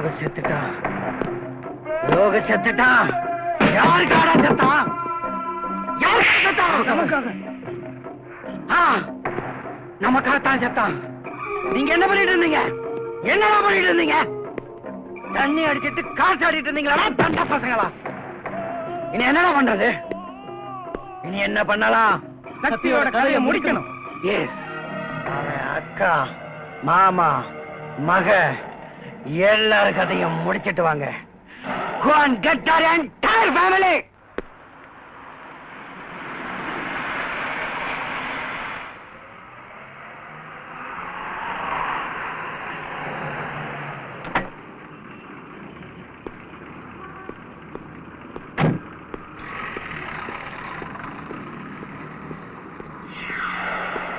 யோக செத்துட்டான். யோக செத்துட்டான். யாருக்காடா செத்தான்? யாருக்கு செத்தான்? நமக்காகத்தான் செத்தான். நீங்க என்ன பண்ணிட்டு இருந்தீங்க? என்னடா பண்ணிட்டு இருந்தீங்க? தண்ணி அடிச்சிட்டு காசு ஆடிட்டு இருந்தீங்களா தண்ட பசங்களா? இனி என்னடா பண்றது? இனி என்ன பண்ணலாம்? சக்தியோட கதையை முடிக்கணும். எஸ், அவன் அக்கா, மாமா, மக எல்லாரும் கதையும் முடிச்சிட்டு வாங்க. Go and get our entire family.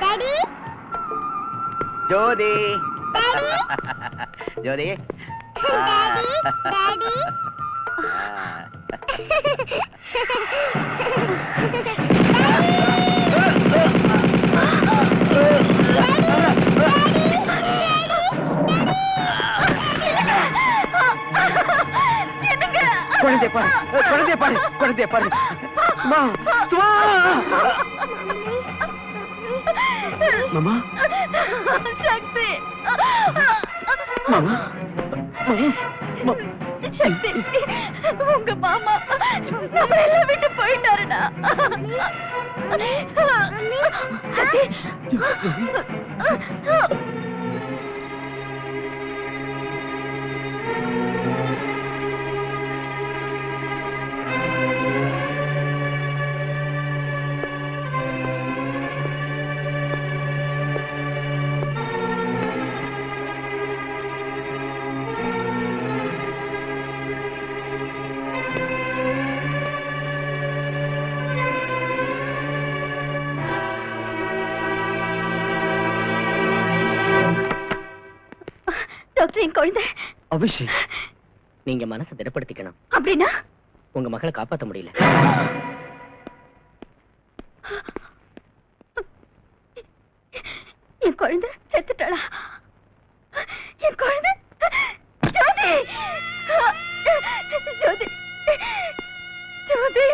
Daddy? Jothi. Daddy? Jothi. Daddy? Daddy? குழந்தை பாரு, குழந்தை பாரு, குழந்தை பாரு. சும்மா, சும்மா. மாமா, சக்தி. மாமா, சக்தி, உங்க மாமா நம்ம எல்லாம் விட்டு போயிட்டாருடா. சக்தி. டாக்டர், என் குழந்தை. அபிஷேக், நீங்க மனசை திடப்படுத்திக்கணும். அப்படின்னா உங்க மகளை காப்பாற்ற முடியல. என் குழந்தை செத்துட்டாளா? என் குழந்தை ஜோதி, ஜோதி, ஜோதி, ஜோதி, ஜோதி,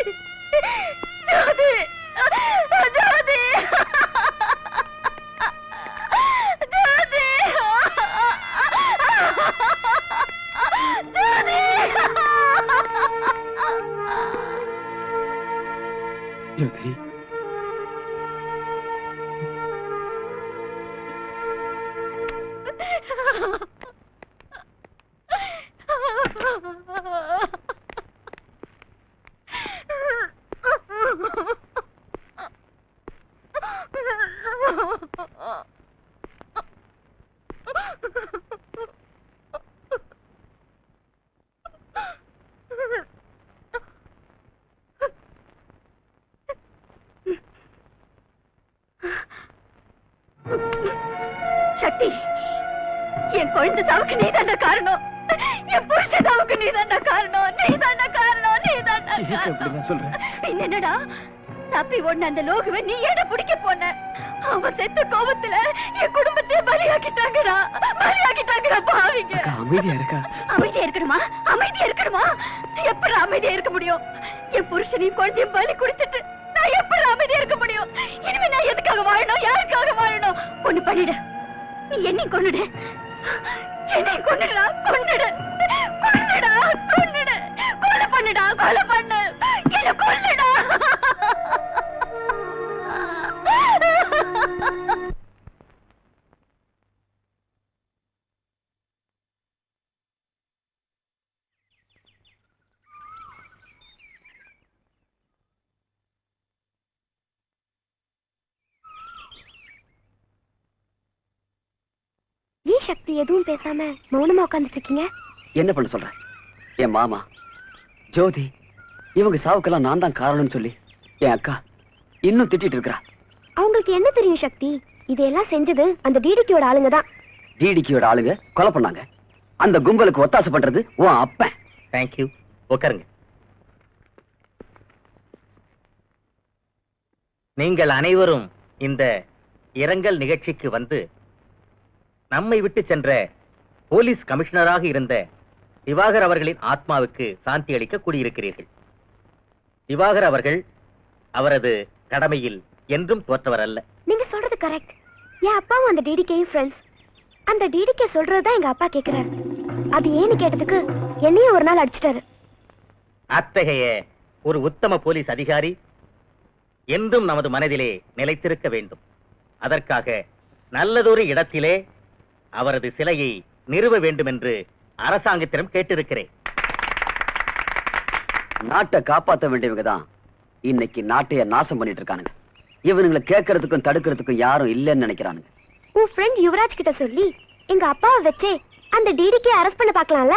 ஜோதி, சக்தி, என் குழந்தை சாவுக்கு நீதான காரணம். என் புருஷ சாவுக்கு நீதான காரணம். நீதான காரணம். நீதான காரணம். என்னடா தப்பி ஒண்ணு அந்த லோகுவை நீ ஏட பிடிக்க போன? அவன் செத்த கோபத்துல என் குடும்பத்தையே பலியாக்கிட்டாங்கடா. பலியாக்கிட்டாங்கடா பாவிங்க. அமைதியா இருக்கா? அமைதியா இருக்கணுமா? அமைதியா இருக்கணுமா? எப்படி அமைதியா இருக்க முடியும்? என் புருஷனையும் குழந்தையும் பலி கொடுத்துட்டு நான் எப்படி அமைதியா இருக்க முடியும்? இனிமே நான் எதுக்காக வாழணும்? யாருக்காக வாழணும்? ஒண்ணு பண்ணிடு, நீ என்னையும் கொன்னுடு. என்னையும் கொன்னுடா. கொன்னுடு, கொன்னுடா, கொன்னுடு. கொலை பண்ணுடா, கொலை பண்ணு. என்ன கொல்லுடா. ஏன் சக்தி எதுவும் பேசாம மௌனமா உட்காந்துட்டு இருக்கீங்க? என்ன பண்ண சொல்ற? என் மாமா ஜோதி இவங்க சாவுக்கெல்லாம் நான் தான் காரணம்னு சொல்லி என் அக்கா இன்னும் திட்டிட்டு இருக்கா. அவங்களுக்கு என்ன தெரியும் சக்தி? இதெல்லாம் செஞ்சது அந்த டிடிக்கியோட ஆளுங்க தான். டிடிக்கியோட ஆளுங்க கொலை பண்ணாங்க. அந்த கும்பலுக்கு ஒத்தாசை பண்றது உன் அப்பன். தேங்க்யூ. உட்காருங்க. நீங்கள் அனைவரும் இந்த இரங்கல் நிகழ்ச்சிக்கு வந்து நம்மை விட்டு சென்ற போலீஸ் கமிஷனராக இருந்த திவாகர் அவர்களின் ஆத்மாவுக்கு சாந்தி அளிக்க கூடியிருக்கிறீர்கள். திவாகர் அவர்கள் அவரது கடமையில் என்றும் தோற்றவர் அல்ல. நீங்க சொல்றது கரெக்ட். என் அப்பாவும் அந்த டிடிகேயும் ஃப்ரெண்ட்ஸ். அந்த டிடிகே சொல்றதுதான் எங்க அப்பா கேக்குறாரு. அது ஏன்னு கேட்டதுக்கு என்னையும் ஒரு நாள் அடிச்சிட்டாரு. அத்தகைய ஒரு உத்தம போலீஸ் அதிகாரி என்றும் நமது மனதிலே நிலைத்திருக்க வேண்டும். அதற்காக நல்லதொரு இடத்திலே அவரது சிலையை நிறுவ வேண்டும் என்று அரசாங்கத்திடம் கேட்டிருக்கிறேன். நாட்டை காப்பாற்ற வேண்டியவங்க தான் இன்னைக்கு நாட்டைய நாசம் பண்ணிட்டு இருக்கானுங்க. இவனுங்களை கேட்கறதுக்கும் தடுக்கிறதுக்கும் யாரும் இல்லைன்னு நினைக்கிறானுங்க. உன் ஃப்ரெண்ட் யுவராஜ் கிட்ட சொல்லி எங்க அப்பாவை வச்சே அந்த டிடிகே அரெஸ்ட் பண்ண பார்க்கலாம்ல?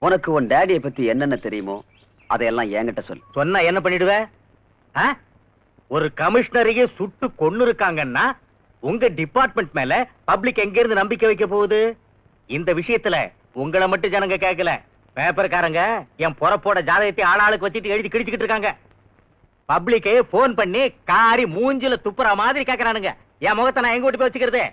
உனக்கு உன் டேடியை பத்தி என்னென்ன தெரியுமோ அதையெல்லாம் என்கிட்ட சொல்லு. சொன்னா என்ன பண்ணிடுவ? ஒரு கமிஷனரையே சுட்டு கொன்னு இருக்காங்கன்னா உங்க டிபார்ட்மெண்ட் மேல பப்ளிக் எங்க இருந்து நம்பிக்கை வைக்க போகுது? இந்த விஷயத்துல உங்களை மட்டும் ஜனங்க கேட்கல, பேப்பர்காரங்க என் பொறப்போட ஜாதகத்தை ஆளாளுக்கு வச்சுட்டு எழுதி கிழிச்சுக்கிட்டு இருக்காங்க. பப்ளிக்கே போன் பண்ணி காரி மூஞ்சில துப்புற மாதிரி கேக்குறானுங்க. என் முகத்தை நான் எங்க ஓட்டி போய் வச்சுக்கிறது?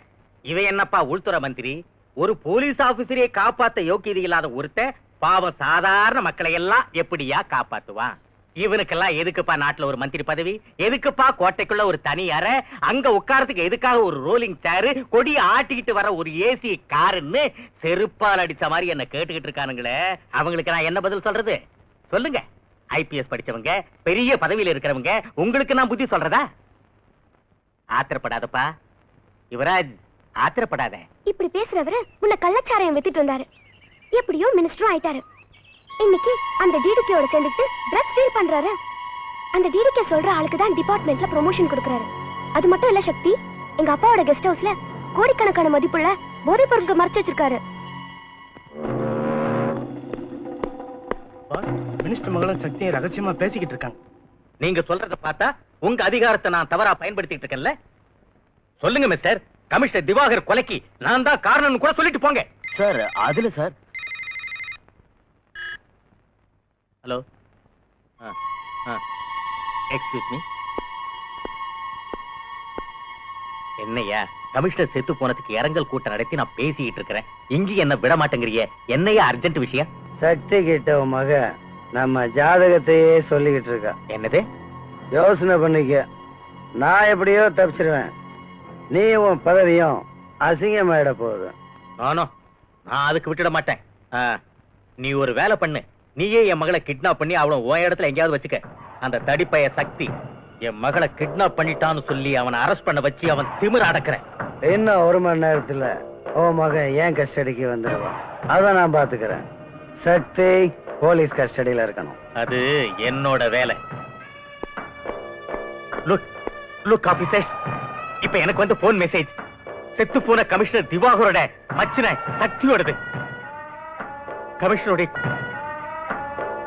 இவன் என்னப்பா உள்துறை மந்திரி? ஒரு போலீஸ் ஆபீசரையே காப்பாத்த யோக்கியதை இல்லாத ஒருத்த பாவம் சாதாரண மக்களை எல்லாம் எப்படியா காப்பாத்துவான்? இவனுக்கெல்லாம் எதுக்குப்பா நாட்டுல ஒரு மந்திரி பதவி? எதுக்குப்பா கோட்டைக்குள்ள ஒரு தனி அறை? அங்க உட்காரத்துக்கு எதுக்காக ஒரு ரோலிங் சேரு? கொடியை ஆட்டிக்கிட்டு வர ஒரு ஏசி காருன்னு செருப்பால் அடிச்ச மாதிரி என்ன கேட்டுக்கிட்டு இருக்கானுங்களே, அவங்களுக்கு நான் என்ன பதில் சொல்றது? சொல்லுங்க. ஐபிஎஸ் படிச்சவங்க, பெரிய பதவியில இருக்கிறவங்க, உங்களுக்கு நான் புத்தி சொல்றதா? ஆத்திரப்படாதப்பா யுவராஜ், ஆத்திரப்படாத. இப்படி பேசுறவரு உன்னை கள்ளச்சாராயம் வித்துட்டு வந்தாரு. எப்படியோ மினிஸ்டரும் ஆயிட்டாரு. இன்னைக்கு அந்த டிடிகேயோட சேர்ந்துட்டு ட்ரக்ஸ் டீல் பண்றாரு. அந்த டிடிகே சொல்ற ஆளுக்கு தான் டிபார்ட்மெண்ட்ல ப்ரொமோஷன் கொடுக்கறாரு. அது மட்டும் இல்ல சக்தி, எங்க அப்பாவோட கெஸ்ட் ஹவுஸ்ல கோடிக்கணக்கான மதிப்புள்ள போதைப் பொருட்கள் மறைச்சு வச்சிருக்காரு. மினிஸ்டர் மகளும் சக்தியும் ரகசியமா பேசிக்கிட்டு இருக்காங்க. நீங்க சொல்றத பார்த்தா உங்க அதிகாரத்தை நான் தவறா பயன்படுத்திட்டு இருக்கேன்ல? சொல்லுங்க மிஸ்டர், கமிஷனர் திவாகர் கொலைக்கு நான் தான் காரணம்னு கூட சொல்லிட்டு போங்க. சார் அதுல சார். Hello, excuse me. என்னையா கமிஷனர் செத்து போனதுக்கு இரங்கல் கூட்டம் நடத்தி நான் பேசிட்டு இருக்கிறேன். இங்க என்ன விட மாட்டேங்கிறிய? என்னையா அர்ஜென்ட் விஷயம்? சக்தி கிட்ட உன் மக நம்ம ஜாதகத்தையே சொல்லிக்கிட்டு இருக்கா. என்னது? யோசனை பண்ணிக்க. நான் எப்படியோ தப்பிச்சிருவேன், நீ உன் பதவியும் அசிங்கமாயிட போகுது. நானும் நான் அதுக்கு விட்டுட மாட்டேன். நீ ஒரு வேலை பண்ணு, நீயே என் மகளை கிட்னாப் பண்ணி அவளை உன் இடத்துல எங்கேயாவது வச்சுக்க. அந்த தடிப்பைய சக்தி என் மகளை கிட்னாப் பண்ணிட்டான்னு சொல்லி அவனை அரெஸ்ட் பண்ண வச்சு அவன் திமிர அடக்குறேன். இன்னும் 1 மணி நேரத்துல உன் மகன் ஏன் கஸ்டடிக்கு வந்துடுவான். அதான் நான் பாத்துக்கிறேன். சக்தி போலீஸ் கஸ்டடியில இருக்கணும். அது என்னோட வேலை. லுக் ஆபீசர்ஸ், இப்ப எனக்கு வந்து போன் மெசேஜ். செத்து போன கமிஷனர் திவாகரோட மச்சின சக்தியோடது.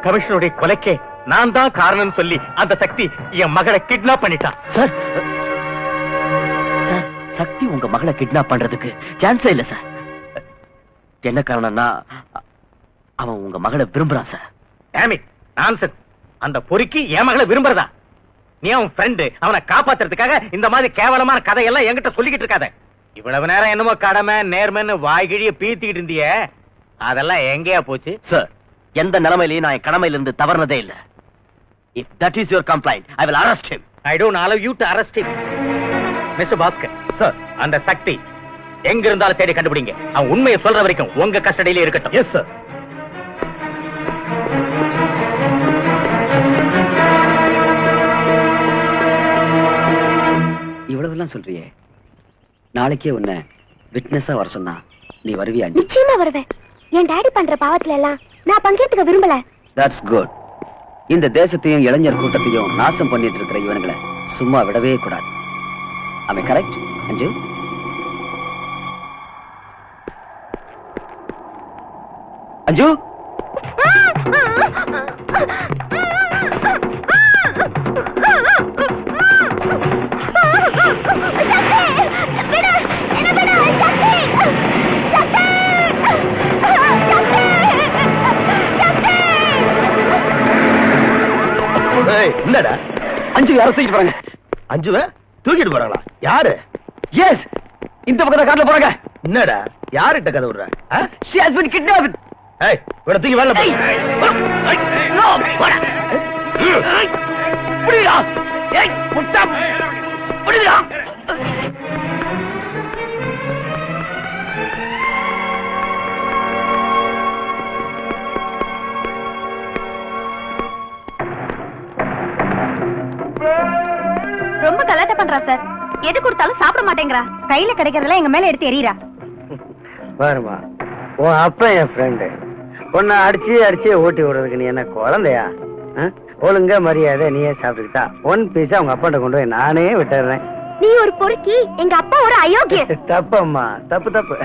கமிஷனருடைய கொலைக்கே நான் தான் காரணம் சொல்லி அந்த சக்தி என் மகளை கிட்னாப் பண்ணிட்டான். சார் சார், சக்தி உங்க மகளை கிட்னாப் பண்றதுக்கு சான்ஸே இல்ல சார். என்ன காரணம்னா அவன் உங்க மகளை விரும்புறான் சார். நான்சென்ஸ். அந்த பொறுக்கி என் மகளை விரும்புறதா? நீ அவன் ஃப்ரெண்டு, அவனை காப்பாத்துறதுக்காக இந்த மாதிரி கேவலமான கதையெல்லாம் என்கிட்ட சொல்லிக்கிட்டு இருக்காத. இவ்வளவு நேரம் என்னமோ கடமை நேர்மைன்னு வாய்கிழிய பீத்திக்கிட்டு இருந்திய, அதெல்லாம் எங்கேயா போச்சு? சார், எந்த நிலைமையிலையும் நான் என் கடமையில இருந்து தவறுனதே இல்ல. If that is your complaint, I will arrest him. I don't allow you to arrest him. Mr. Bhaskar, sir, அந்த சக்தி எங்க இருந்தாலும் தேடி கண்டுபிடிங்க. அவன் உண்மையை சொல்ற வரைக்கும் உங்க கஸ்டடியிலே இருக்கட்டும். Yes sir. இவ்வளவுலாம் சொல்றியே, நாளைக்கே உன்னை விட்னஸா வர சொன்னா நீ வருவியா? நிச்சயமா வருவேன். என் டாடி பண்ற பாவத்துல எல்லாம் நான் பங்கேற்க விரும்பல. That's good. இந்த தேசத்தையும் இளைஞர் கூட்டத்தையும் நாசம் பண்ணிட்டு இருக்கிற இவனுங்களை சும்மா விடவே கூடாது. Am I correct, அஞ்சு? அஞ்சு, என்னடா அஞ்சு யாரை தூக்கிட்டு போறாங்க? அஞ்சுவ தூக்கிட்டு போறாங்களா? யாரு? எஸ், இந்த பக்கத்துல காட்டுல போறாங்க. என்னடா யார்கிட்ட கதை விடுற? She has been kidnapped. ஏய், இவனை தூக்கி வரல. No, போடா. புடிடா. ஏய், முட்டா. புடிடா. ரொம்ப கலாட்டா பண்றா சார். எது கொடுத்தாலும் சாப்பிட மாட்டேங்கிறா. கையில கிடைக்கிறதெல்லாம் எங்க மேல எடுத்து எறியறா. பாருமா, உன் அப்பா என் ஃப்ரெண்டு. உன்னை அடிச்சு ஓட்டி விடுறதுக்கு நீ என்ன குழந்தையா? ஒழுங்கா மரியாதை நீயே சாப்பிட்டுக்கிட்டா ஒன் பீஸா உங்க அப்பாட்ட கொண்டு போய் நானே விட்டுறேன். நீ ஒரு பொறுக்கி, எங்க அப்பா ஒரு அயோக்கிய. தப்பம்மா, தப்பு.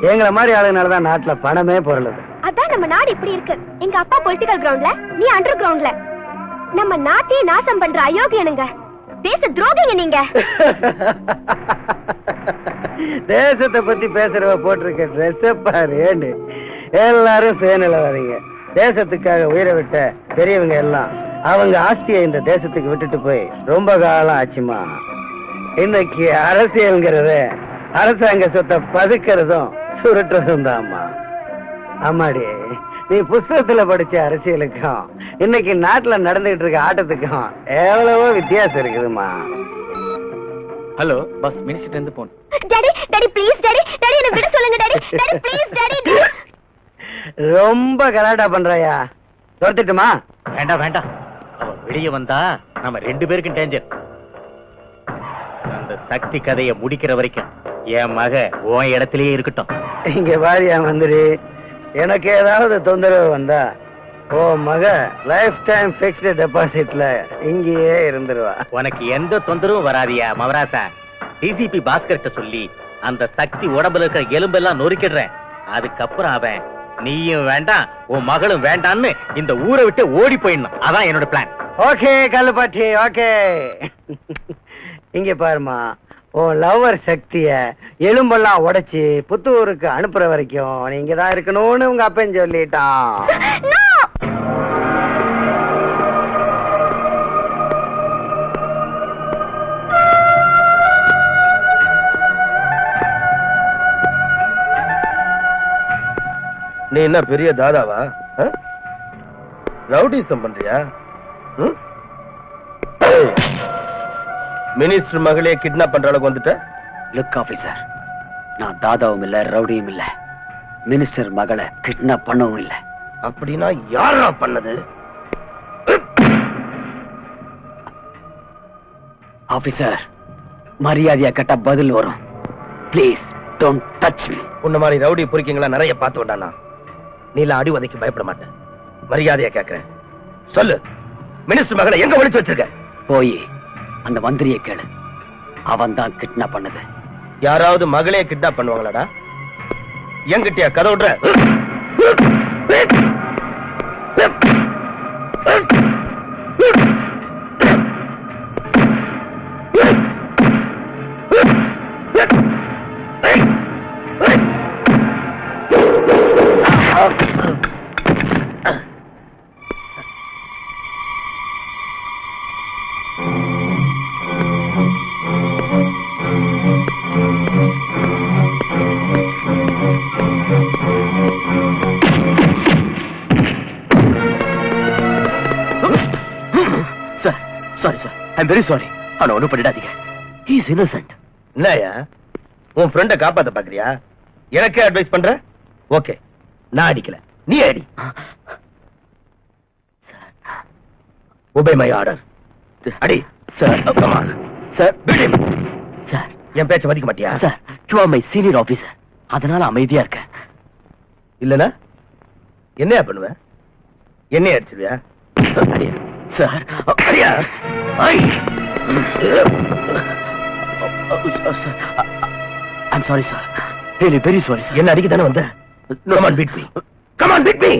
எங்களை மாதிரி ஆளுங்கனாலதான் நாட்டுல பணமே பொருளுது. அதான் நம்ம நாடு இப்படி இருக்கு. எங்க அப்பா பொலிட்டிக்கல் கிரவுண்ட்ல, நீ அண்டர் கிரவுண்ட்ல. நம்ம நாட்டையே நாசம் பண்ற அயோக்கியனுங்க. தேச துரோகிங்க நீங்க. தேசத்தை பத்தி பேசுறவ போட்டிருக்க ட்ரெஸ் பாரு. எல்லாரும் சேனல வரீங்க. தேசத்துக்காக உயிரை விட்ட பெரியவங்க எல்லாம் அவங்க ஆஸ்தியை இந்த தேசத்துக்கு விட்டுட்டு போய் ரொம்ப காலம் ஆச்சுமா. இன்னைக்கு அரசியல்ங்கிறத அரசாங்க சொத்தை பதுக்கிறதும் சுருட்டுறதும் தான்மா. அம்மாடி, நீ புஸ்தகத்துல படிச்ச அரசியலுக்கும் இன்னைக்கு நாட்டுல நடந்துகிட்டு இருக்க ஆட்டத்துக்கும் எவ்வளவோ வித்தியாசம் இருக்குதுமா. ஹலோ பஸ், மினிஸ்டர் இருந்து போன். டாடி ப்ளீஸ் டாடி என்ன விட சொல்லுங்க டாடி ப்ளீஸ் டாடி. ரொம்ப கலாட்டா பண்றாயா? துரத்துட்டுமா? வேண்டாம். அவ வெளியே வந்தா நம்ம 2 பேருக்கும் டேஞ்சர். அந்த சக்தி கதையை முடிக்கிற வரைக்கும் என் மக உன் இடத்திலேயே இருக்கட்டும். இங்க பாரியா மந்திரி, எனக்கு ஏதாவது தொந்தரவு வந்தா ஓ மக லைஃப் டைம் பிக்ஸ்டு டெபாசிட்ல இங்கேயே இருந்துருவா. உனக்கு எந்த தொந்தரவும் வராதியா மவராசா. டிசிபி பாஸ்கர்ட்ட சொல்லி அந்த சக்தி உடம்புல இருக்கிற எலும்பெல்லாம் நொறுக்கிடுறேன். அதுக்கப்புறம் அவன் நீயும் வேண்டாம் உன் மகளும் வேண்டான்னு இந்த ஊரை விட்டு ஓடி போயிடணும். அதான் என்னோட பிளான். Okay கல்லுப்பாட்டி, okay. இங்க பாருமா, உன் லவ்வர் சக்திய எலும்பெல்லாம் உடைச்சு புத்தூருக்கு அனுப்புற வரைக்கும் நீங்க தான் இருக்கணும்னு உங்க அப்பன் சொல்லிட்டான். நீ என்ன பெரிய தாதாவா? ரவுடிசம் பண்றியா? மினிஸ்டர் மகளே கிட்னாப் பண்ற அளவுக்கு வந்துட்ட? லுக் ஆபீசர், நான் தாதாவும் இல்ல ரவுடியும் இல்ல. மினிஸ்டர் மகளை கிட்னாப் பண்ணவும் இல்ல. அப்படின்னா யாரா பண்ணது? ஆபீசர், மரியாதையா கேட்டா பதில் வரும். Please don't touch me. உன்ன மாதிரி ரவுடி பொறுக்கிங்களா நிறைய பார்த்து விட்டானா? நீல அடி உதைக்கு பயப்பட மாட்டேன். மரியாதையா கேட்கிறேன், சொல்லு, மினிஸ்டர் மகளை எங்க ஒளிச்சு வச்சிருக்க? போய் அந்த மந்திரியை கேளு. அவன் தான் கிட்னாப் பண்ணது. யாராவது மகளே கிட்னாப் பண்ணுவாங்களாடா? என்கிட்டயா கதை விடுற? Sorry sir, I'm very sorry. அவனை ஒண்ணும் பண்ணிடாதீங்க. He is Innocent. என்னயா, உன் ஃப்ரெண்ட காப்பாத்த பாக்குறியா? எனக்கே அட்வைஸ் பண்ற? ஓகே, நான் அடிக்கல, நீ அடி. Obey my order. அடி சார். Come on sir. சார், என் பேச்ச மதிக்க மாட்டியா? Sir, you are my senior officer. அதனால அமைதியா இருக்கேன். இல்லனா என்னையா பண்ணுவேன்? என்னைய அடிச்சிருவியா? அடியா சார். அடியா. I'm sorry sir, really very sorry sir. என்ன அடிக்க தானே வந்த? Come on, beat me. Come on, beat me.